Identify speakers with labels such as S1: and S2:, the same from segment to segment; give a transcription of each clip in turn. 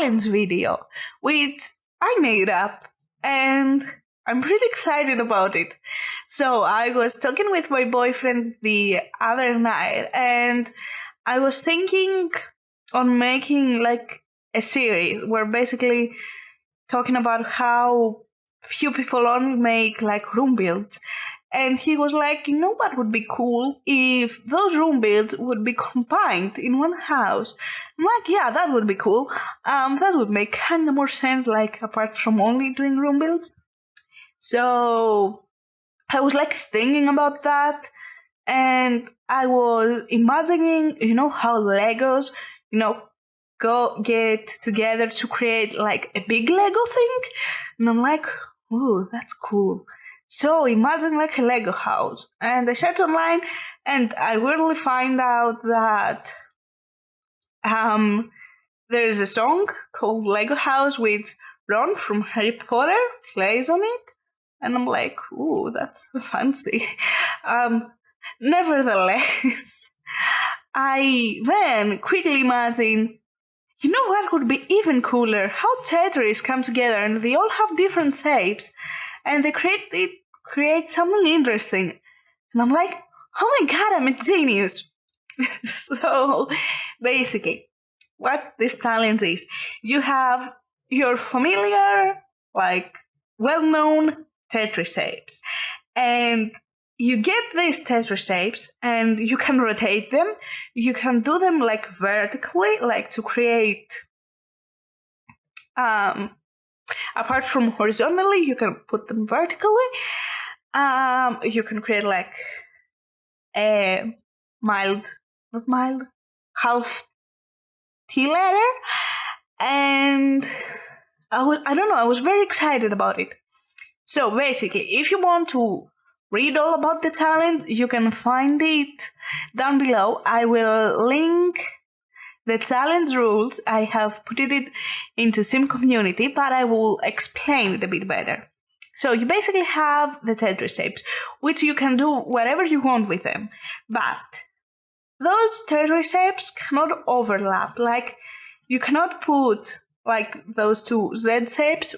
S1: challenge video, which I made up, and I'm pretty excited about it. So I was talking with my boyfriend the other night, and I was thinking on making like a series where basically talking about how few people only make like room builds. And he was like, you know what would be cool if those room builds would be combined in one house. I'm like, yeah, that would be cool. That would make kind of more sense, like apart from only doing room builds. So I was like thinking about that, and I was imagining, how Legos, go get together to create like a big Lego thing. And I'm like, ooh, that's cool. So imagine like a Lego house. And I searched online, and I really find out that there is a song called Lego House with Ron from Harry Potter plays on it. And I'm like, ooh, that's fancy. Nevertheless, I then quickly imagine, you know what would be even cooler? How Tetris come together and they all have different shapes, and they create something interesting. And I'm like, oh my god, I'm a genius. So basically, what this challenge is, you have your familiar, like well-known Tetris shapes, and you get these Tetris shapes and you can rotate them. You can do them like vertically, like to create apart from horizontally, you can put them vertically. You can create like a half T letter, and I was very excited about it. So basically, if you want to read all about the challenge, you can find it down below. I will link the challenge rules. I have put it into Sim Community, but I will explain it a bit better. So you basically have the Tetris shapes, which you can do whatever you want with them. But those Tetris shapes cannot overlap. Like, you cannot put like those two Z shapes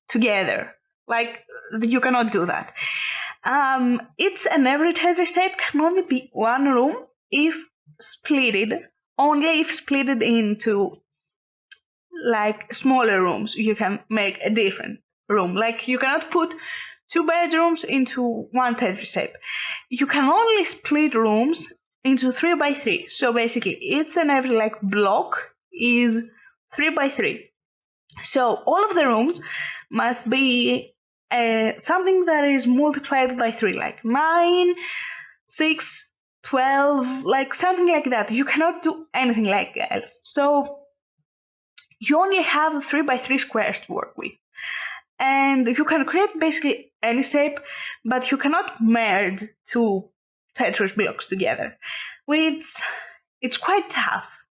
S1: together. Like, you cannot do that. It's an every Tetris shape can only be one room if splitted. Only if splitted into like smaller rooms, you can make a different room. Like, you cannot put two bedrooms into one Tetris shape. You can only split rooms into 3x3. So basically, each and every like block is 3x3. So all of the rooms must be something that is multiplied by 3, like 9, 6, 12, like something like that. You cannot do anything like else. So you only have 3x3 squares to work with. And you can create basically any shape, but you cannot merge two Tetris blocks together, which it's quite tough,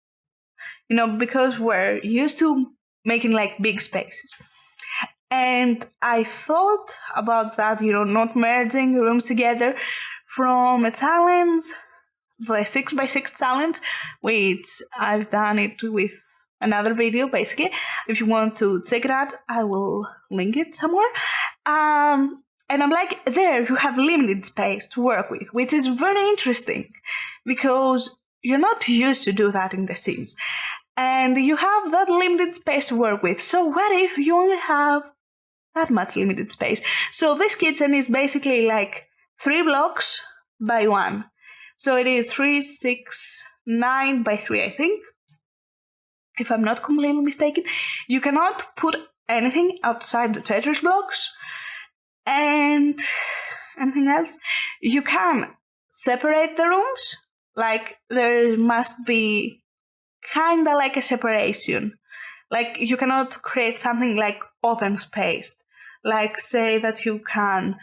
S1: because we're used to making like big spaces. And I thought about that, not merging rooms together from a challenge, the 6x6 challenge, which I've done it with another video, basically. If you want to check it out, I will link it somewhere. And I'm like, there you have limited space to work with, which is very interesting because you're not used to do that in The Sims. And you have that limited space to work with. So what if you only have that much limited space? So this kitchen is basically like 3 blocks by 1. So it is 3, 6, 9 by 3, I think, if I'm not completely mistaken. You cannot put anything outside the Tetris blocks. And anything else? You can separate the rooms. Like, there must be kind of like a separation. Like, you cannot create something like open space. Like, say that you can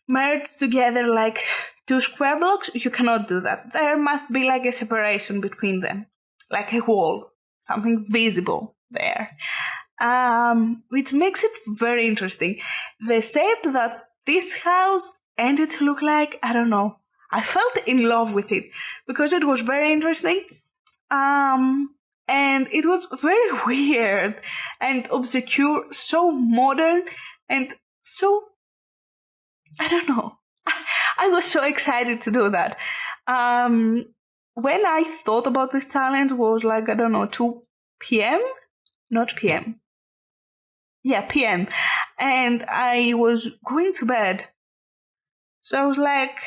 S1: merge together like 2 square blocks. You cannot do that. There must be like a separation between them, like a wall, something visible there, which makes it very interesting. The shape that this house ended to look like, I don't know, I felt in love with it because it was very interesting. And it was very weird and obscure, so modern, and so, I don't know. I was so excited to do that. When I thought about this challenge was like, I don't know, 2 p.m.? Not p.m. Yeah, p.m. And I was going to bed. So I was like,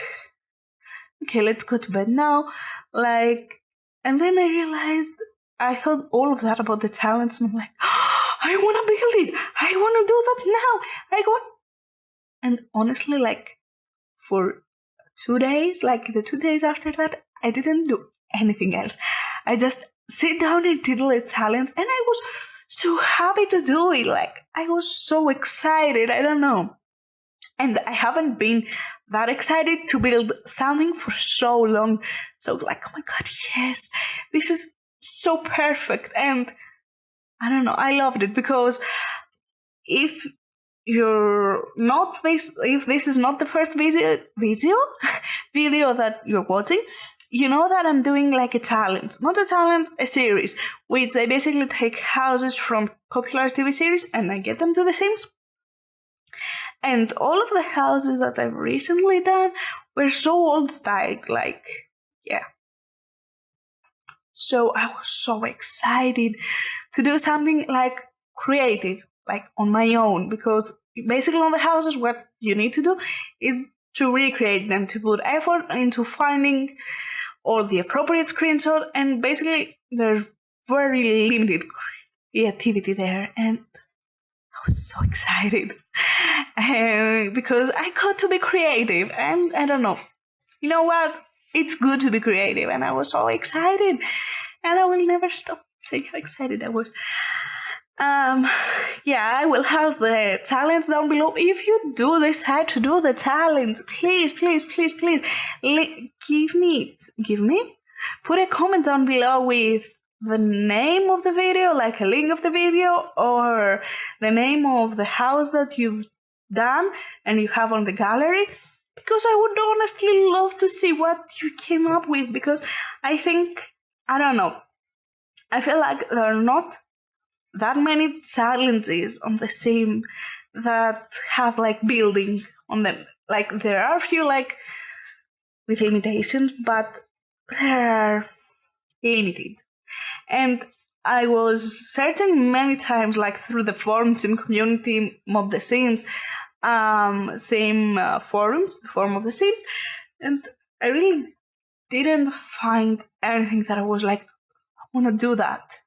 S1: okay, let's go to bed now. And then I realized I thought all of that about the challenge, and I'm like, oh, I want to build it. I want to do that now. And honestly, for 2 days, the 2 days after that, I didn't do anything else. I just sit down and did the challenge, and I was so happy to do it. I was so excited. I don't know. And I haven't been that excited to build something for so long. So oh my God, yes, this is so perfect. And I don't know, I loved it, because if this is not the first video that you're watching, you know that I'm doing a challenge, not a challenge, a series, which I basically take houses from popular TV series and I get them to The Sims. And all of the houses that I've recently done were so old style, yeah. So I was so excited to do something creative, on my own, because basically on the houses, what you need to do is to recreate them, to put effort into finding all the appropriate screenshots, and basically there's very limited creativity there, and I was so excited because I got to be creative, and I don't know, you know what? It's good to be creative, and I was so excited, and I will never stop saying how excited I was. Yeah, I will have the challenge down below. If you do decide to do the challenge, please give me, put a comment down below with the name of the video, a link of the video, or the name of the house that you've done and you have on the gallery, because I would honestly love to see what you came up with, because I don't know, I feel like there are not that many challenges on the Sim that have building on them. There are a few with limitations, but they're limited. And I was searching many times through the forums in community mod The Sims, same forums, the forum of The Sims, and I really didn't find anything that I was I want to do that.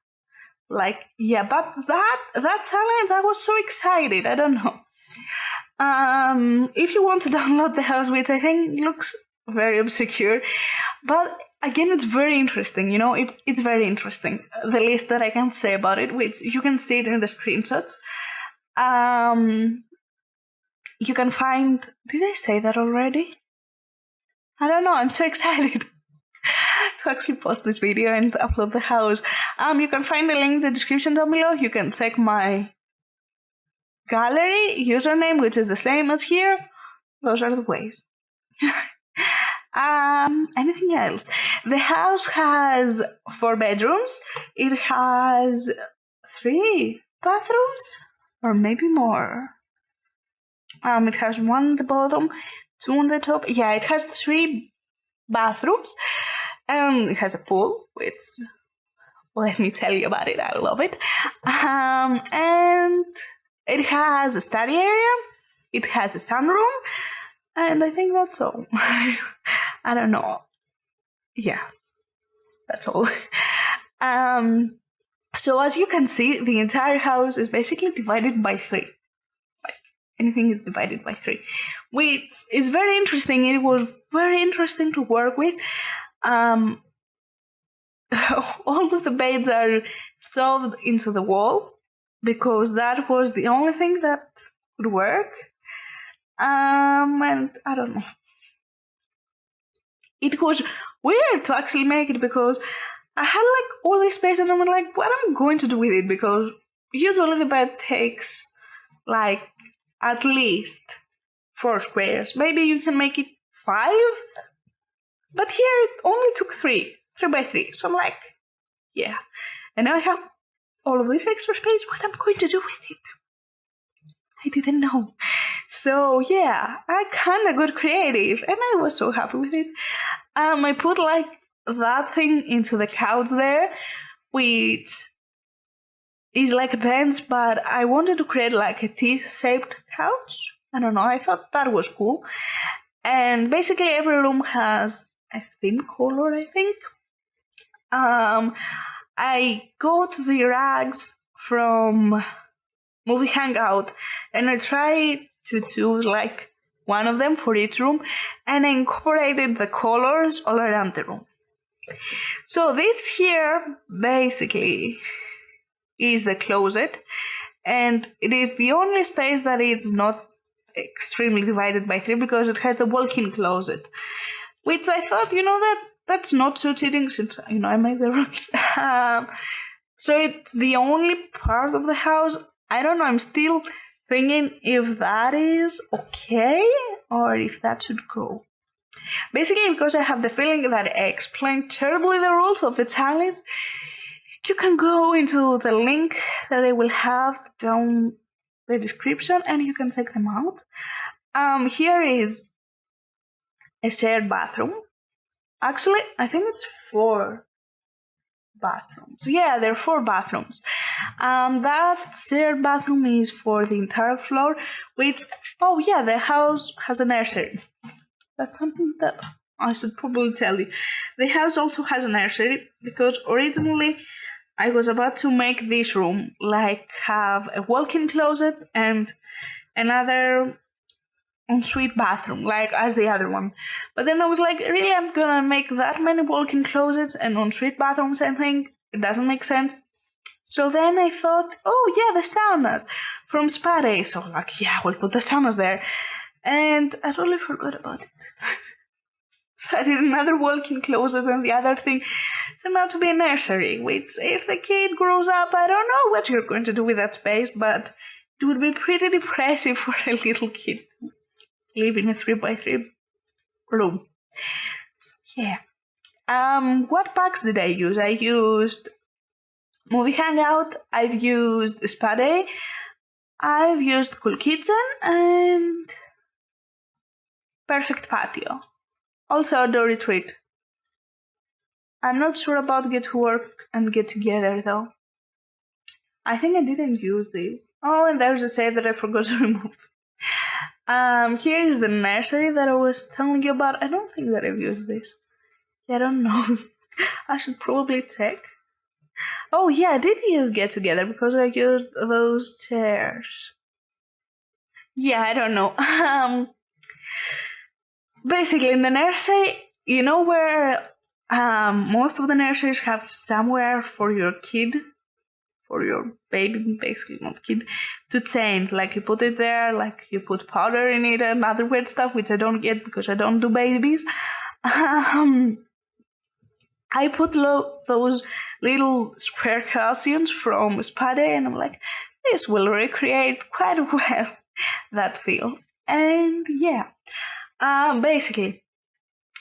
S1: Yeah, but that challenge, I was so excited. I don't know. If you want to download the house, which I think looks very obscure, but again, it's very interesting. It's very interesting. The least that I can say about it, which you can see it in the screenshots. You can find. Did I say that already? I don't know. I'm so excited to actually post this video and upload the house. You can find the link in the description down below. You can check my gallery username, which is the same as here. Those are the ways. Anything else? The house has 4 bedrooms. It has 3 bathrooms, or maybe more. It has 1 on the bottom, 2 on the top. Yeah, it has 3 bathrooms. It has a pool, which, let me tell you about it, I love it. And it has a study area, it has a sunroom, and I think that's all. I don't know. Yeah, that's all. So as you can see, the entire house is basically divided by 3. Anything is divided by 3, which is very interesting. It was very interesting to work with. All of the beds are shoved into the wall, because that was the only thing that would work. And I don't know. It was weird to actually make it, because I had all this space, and I'm what am I going to do with it? Because usually the bed takes at least 4 squares. Maybe you can make it 5, but here it only took 3 by 3. So I'm yeah. And now I have all of this extra space. What am I going to do with it? I didn't know. So yeah, I kind of got creative and I was so happy with it. I put like that thing into the couch there, which is like a bench, but I wanted to create like a T-shaped couch. I don't know, I thought that was cool. And basically every room has a theme color, I think. I got the rags from Movie Hangout and I tried to choose like one of them for each room and I incorporated the colors all around the room. So this here basically is the closet, and it is the only space that is not extremely divided by 3 because it has the walk-in closet, which I thought, that's not so cheating since, I made the rules. So it's the only part of the house. I don't know, I'm still thinking if that is okay or if that should go. Basically, because I have the feeling that I explained terribly the rules of the challenge, you can go into the link that I will have down the description and you can check them out. Here is a shared bathroom. Actually, I think it's 4 bathrooms. Yeah, there are 4 bathrooms. That shared bathroom is for the entire floor, which, the house has a nursery. That's something that I should probably tell you. The house also has a nursery because originally I was about to make this room like have a walk-in closet and another ensuite bathroom, like as the other one. But then I was like, really, I'm gonna make that many walk-in closets and ensuite bathrooms? I think it doesn't make sense. So then I thought, the saunas from Spa Day. So we'll put the saunas there. And I totally forgot about it. So I did another walk-in closet and the other thing turned out to be a nursery, which if the kid grows up, I don't know what you're going to do with that space, but it would be pretty depressive for a little kid to live in a 3x3 room. So, yeah. What packs did I use? I used Movie Hangout, I've used Spa Day, I've used Cool Kitchen, and Perfect Patio. Also Outdoor Retreat. I'm not sure about Get to Work and Get Together though. I think I didn't use these. Oh, and there's a save that I forgot to remove. Here is the nursery that I was telling you about. I don't think that I've used this. I don't know. I should probably check. Oh yeah, I did use Get Together because I used those chairs. Yeah, I don't know. Basically, in the nursery, where most of the nurseries have somewhere for your kid, for your baby, basically not kid, to change. Like you put it there, like you put powder in it and other weird stuff, which I don't get because I don't do babies. I put those little square cushions from Spa Day, and I'm like, this will recreate quite well that feel. And yeah. Basically,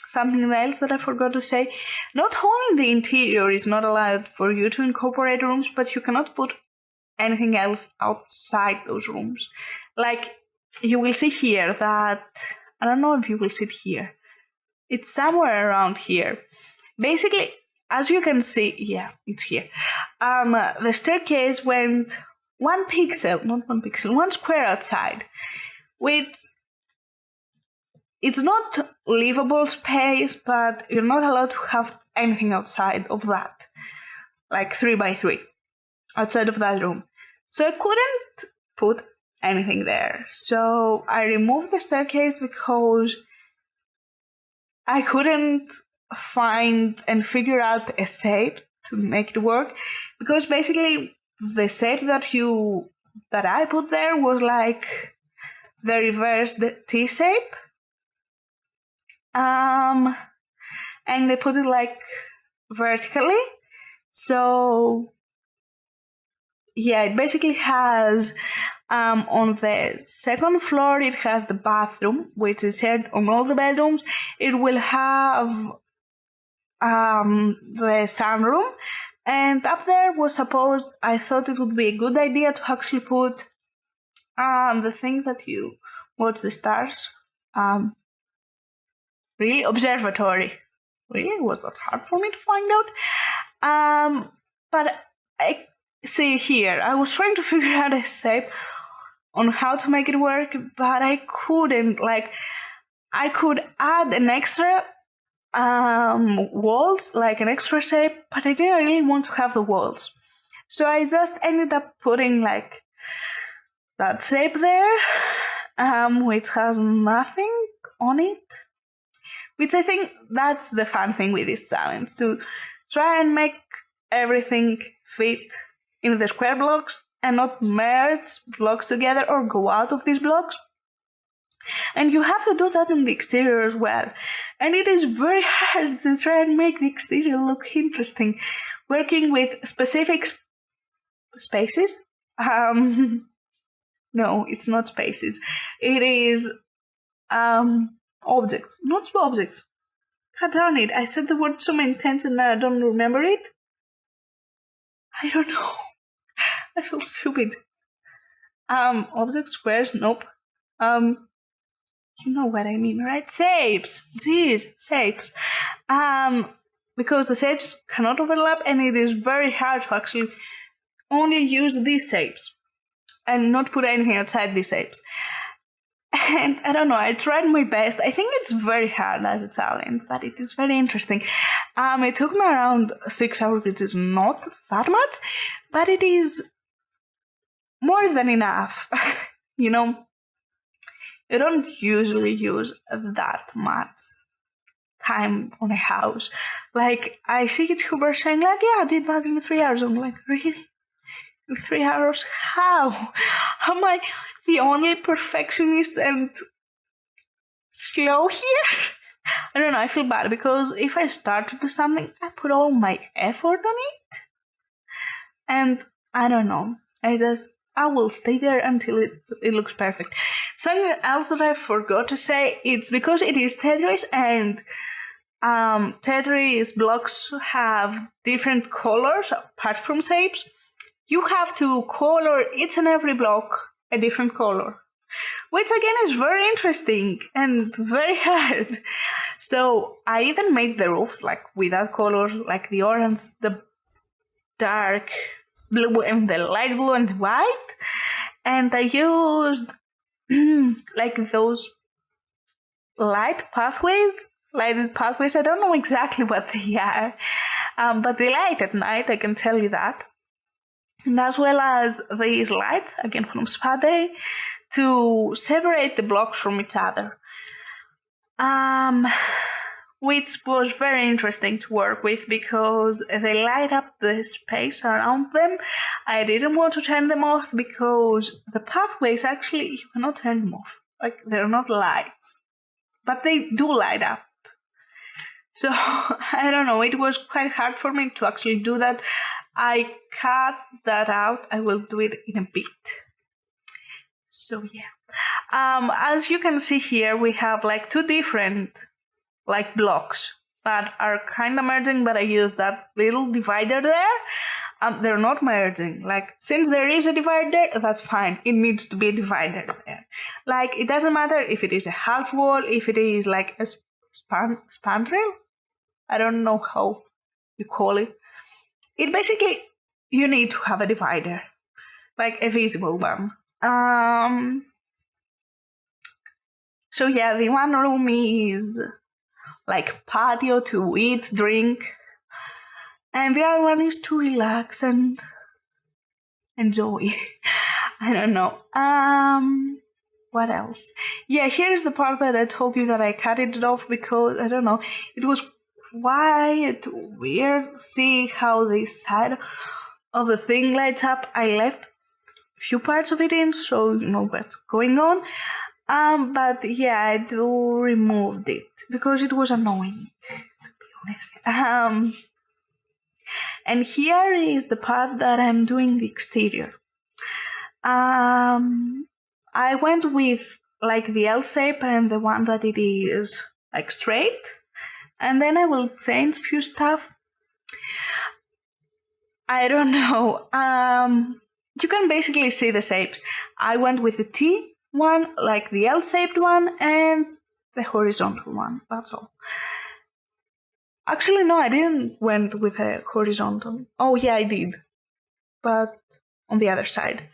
S1: something else that I forgot to say, not only the interior is not allowed for you to incorporate rooms, but you cannot put anything else outside those rooms. Like, you will see here that, I don't know if you will see it here, it's somewhere around here. Basically, as you can see, yeah, it's here. The staircase went 1 square outside, which it's not livable space, but you're not allowed to have anything outside of that. Like 3x3 outside of that room. So I couldn't put anything there. So I removed the staircase because I couldn't find and figure out a shape to make it work. Because basically the shape that I put there was like the reverse T shape. And they put it like vertically. So yeah, it basically has on the second floor it has the bathroom, which is shared on all the bedrooms. It will have the sunroom, And up there was supposed, I thought it would be a good idea to actually put the thing that you watch the stars. Really? Observatory. Really? Was that hard for me to find out? But I see here, I was trying to figure out a shape on how to make it work, but I couldn't. Like, I could add an extra walls, like an extra shape, but I didn't really want to have the walls. So I just ended up putting like that shape there, which has nothing on it. Which I think that's the fun thing with this challenge, to try and make everything fit in the square blocks and not merge blocks together or go out of these blocks. And you have to do that in the exterior as well. And it is very hard to try and make the exterior look interesting, working with specific spaces. No, it's not spaces. It is objects, not objects. God darn it, I said the word so many times and now I don't remember it. I don't know. I feel stupid. Object squares, nope. You know what I mean, right? Shapes. Jeez, shapes. Because the shapes cannot overlap and it is very hard to actually only use these shapes and not put anything outside these shapes. And I don't know, I tried my best. I think it's very hard as a challenge, but it is very interesting. It took me around 6 hours, which is not that much, but it is more than enough. You know, you don't usually use that much time on a house. Like, I see YouTubers saying, like, yeah, I did that in 3 hours. I'm like, really? In 3 hours? How? Am I the only perfectionist and slow here? I don't know, I feel bad because if I start to do something, I put all my effort on it. And I don't know, I will stay there until it looks perfect. Something else that I forgot to say, it's because it is Tetris and Tetris blocks have different colors apart from shapes. You have to color each and every block a different color, which again is very interesting and very hard. So I even made the roof like without colors, like the orange, the dark blue and the light blue and white, and I used like those lighted pathways. I don't know exactly what they are, but they light at night, I can tell you that. And as well as these lights, again from Spade, to separate the blocks from each other. Which was very interesting to work with because they light up the space around them. I didn't want to turn them off because the pathways, actually, you cannot turn them off. Like, they're not lights. But they do light up. So, I don't know, it was quite hard for me to actually do that. I cut that out. I will do it in a bit. So yeah. As you can see here, we have like two different like blocks that are kind of merging, but I used that little divider there. They're not merging. Like, since there is a divider, that's fine. It needs to be a divider there. Like, it doesn't matter if it is a half wall, if it is like a spandrel. I don't know how you call it. It basically, you need to have a divider, like a visible one. So yeah, the one room is like patio to eat, drink, and the other one is to relax and enjoy. I don't know. What else? Yeah, here's the part that I told you that I cut it off because, I don't know, it was quite weird seeing how this side of the thing lights up. I left a few parts of it in, so you know what's going on. But yeah, I do removed it because it was annoying, to be honest. And here is the part that I'm doing the exterior. I went with like the L shape and the one that it is like straight. And then I will change a few stuff. I don't know. You can basically see the shapes. I went with the T one, like the L-shaped one, and the horizontal one. That's all. Actually, no, I didn't went with a horizontal. Oh, yeah, I did. But on the other side.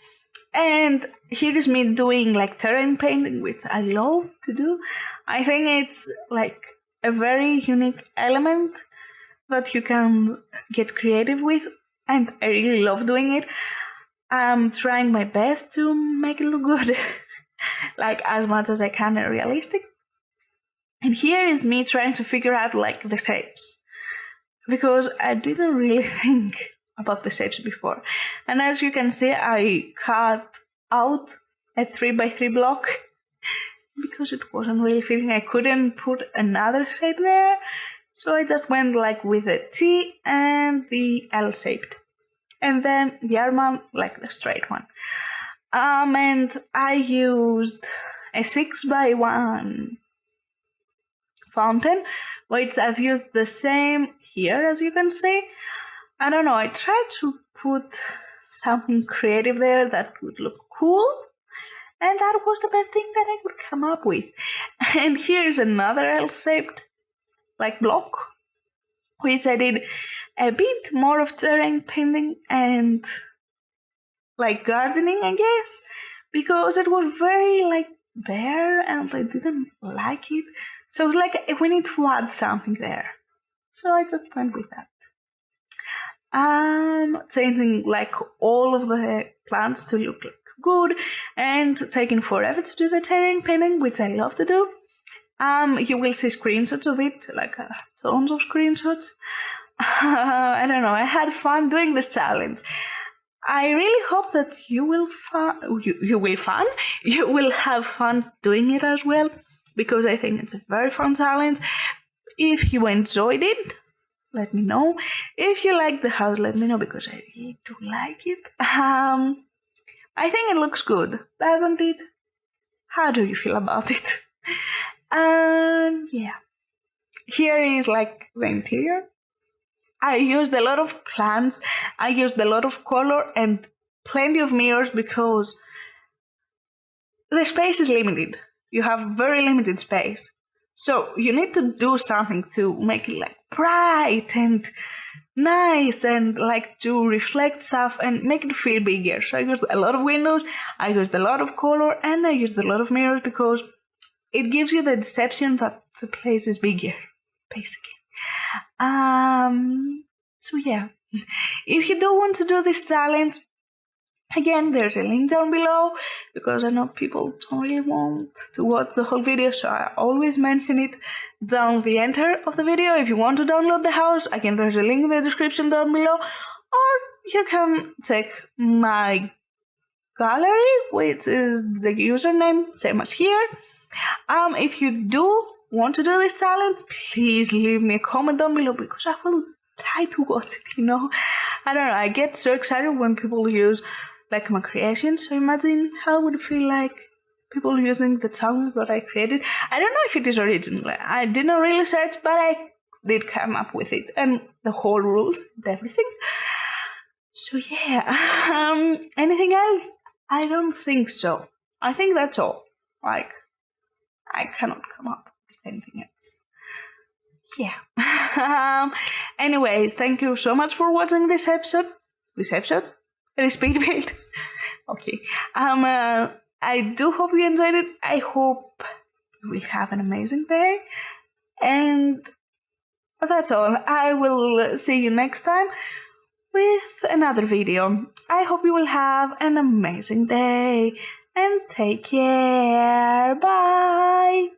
S1: And here is me doing like terrain painting, which I love to do. I think it's like a very unique element that you can get creative with, and I really love doing it. I'm trying my best to make it look good, like as much as I can and realistic. And here is me trying to figure out like the shapes, because I didn't really think about the shapes before. And as you can see, I cut out a 3x3 block because it wasn't really fitting. I couldn't put another shape there, so I just went like with the T and the L shaped, and then the arm like the straight one. And I used a 6x1 fountain, which I've used the same here, as you can see. I don't know, I tried to put something creative there that would look cool, and that was the best thing that I could come up with. And here's another L-shaped like block, which I did a bit more of terrain painting and like gardening, I guess, because it was very like bare and I didn't like it. So it was like, we need to add something there. So I just went with that. Changing like all of the plants to look like good, and taking forever to do the terrain painting, which I love to do. You will see screenshots of it, like tons of screenshots. I don't know, I had fun doing this challenge. I really hope that you will have fun doing it as well, because I think it's a very fun challenge. If you enjoyed it, let me know. If you like the house, let me know, because I really do like it. I think it looks good, doesn't it? How do you feel about it? Yeah. Here is like the interior. I used a lot of plants, I used a lot of color and plenty of mirrors, because the space is limited. You have very limited space. So you need to do something to make it like bright and nice and like to reflect stuff and make it feel bigger. So I used a lot of windows, I used a lot of color, and I used a lot of mirrors, because it gives you the deception that the place is bigger, basically. So yeah, if you do want to do this challenge, again, there's a link down below, because I know people don't really want to watch the whole video, so I always mention it down the end of the video. If you want to download the house, again, there's a link in the description down below, or you can check my gallery, which is the username, same as here. If you do want to do this challenge, please leave me a comment down below, because I will try to watch it, you know. I don't know, I get so excited when people use like my creations, so imagine how it would feel like people using the challenge that I created. I don't know if it is original, I didn't really search, but I did come up with it, and the whole rules and everything. So yeah, anything else? I don't think so. I think that's all. Like, I cannot come up with anything else. Yeah. Anyways, thank you so much for watching this episode. The speed build. Okay. I do hope you enjoyed it. I hope you will have an amazing day. And that's all. I will see you next time with another video. I hope you will have an amazing day. And take care. Bye.